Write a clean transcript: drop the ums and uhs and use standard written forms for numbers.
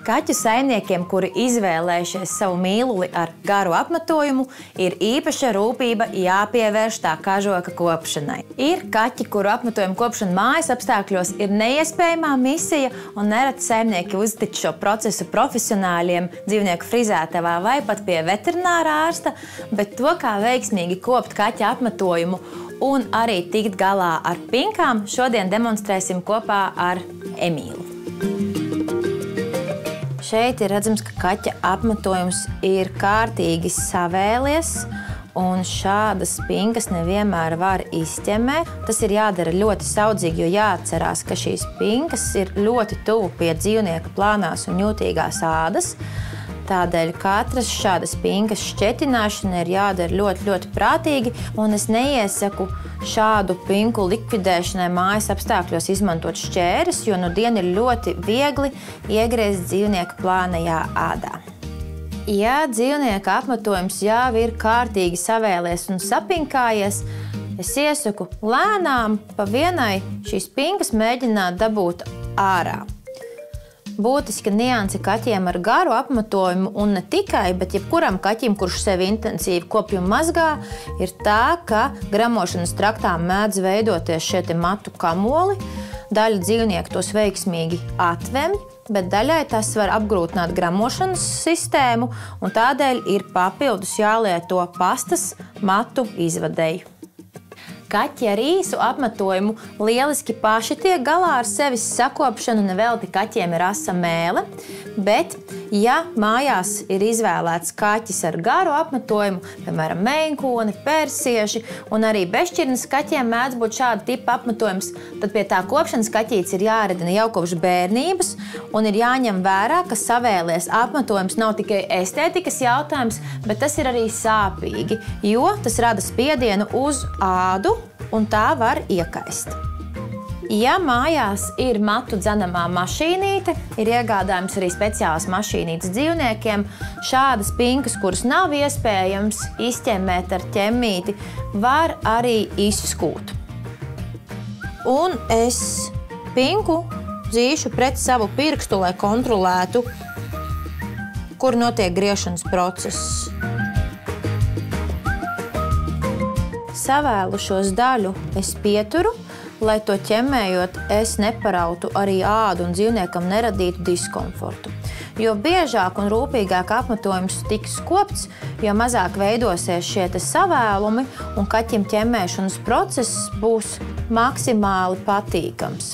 Kaķu saimniekiem, kuri izvēlējušies savu mīluli ar garu apmetojumu, ir īpaša rūpība jāpievērš tā kažoka kopšanai. Ir kaķi, kuru apmetojumu kopšana mājas apstākļos ir neiespējamā misija, un nereti saimnieki uztic šo procesu profesionāļiem, dzīvnieku frizētavā vai pat pie veterinārā ārsta, bet to, kā veiksmīgi kopt kaķa apmetojumu un arī tikt galā ar pinkām, šodien demonstrēsim kopā ar Emīlu. Šeit ir redzams, ka kaķa apmetojums ir kārtīgi savēlies, un šādas pinkas nevienmēr var izķemmēt. Tas ir jādara ļoti saudzīgi, jo jāatcerās, ka šīs pinkas ir ļoti tuvu pie dzīvnieka plānās un jūtīgās ādas. Tādēļ katras šādas pinkas šķetināšana ir jādara ļoti, ļoti prātīgi, un es neiesaku šādu pinku likvidēšanai mājas apstākļos izmantot šķēres, jo nudien ir ļoti viegli iegriezt dzīvnieka plānajā ādā. Ja dzīvnieka apmetojums jau ir kārtīgi savēlies un sapinkājies, es iesaku lēnām pa vienai šīs pinkas mēģināt dabūt ārā. Būtiska nianse kaķiem ar garu apmetojumu, un ne tikai, bet jebkuram kaķim, kurš sevi intensīvi kopj un mazgā, ir tā, ka gramošanas traktā mēdz veidoties šie matu kamoli. Daļa dzīvnieku tos veiksmīgi atvemj, bet daļai tas var apgrūtināt gramošanas sistēmu, un tādēļ ir papildus jālieto pastas matu izvadēji. Kaķi ar īsu apmetojumu lieliski paši tiek galā ar sevis sakopšanu, nevelti kaķiem ir asa mēle, bet, ja mājās ir izvēlēts kaķis ar garu apmetojumu, piemēram, meinkoni, persieši un arī bešķirnes kaķiem mēdz būt šāda tipa apmetojums, tad pie tā kopšanas kaķītis ir jāredina jau kopš bērnības un ir jāņem vērā, ka savēlies apmetojums nav tikai estētikas jautājums, bet tas ir arī sāpīgi, jo tas rada spiedienu uz ādu, un tā var iekaist. Ja mājās ir matu dzenamā mašīnīte, ir iegādājums arī speciālas mašīnītes dzīvniekiem, šādas pinkas, kuras nav iespējams izķemmēt ar ķemmīti, var arī izskūt. Un es pinku dzīšu pret savu pirkstu, lai kontrolētu, kur notiek griešanas process. Savēlušos daļu es pieturu, lai to ķemmējot es neparautu arī ādu un dzīvniekam neradītu diskomfortu. Jo biežāk un rūpīgāk apmetojums tiks kopts, jo mazāk veidosies šie savēlumi un kaķim ķemmēšanas process būs maksimāli patīkams.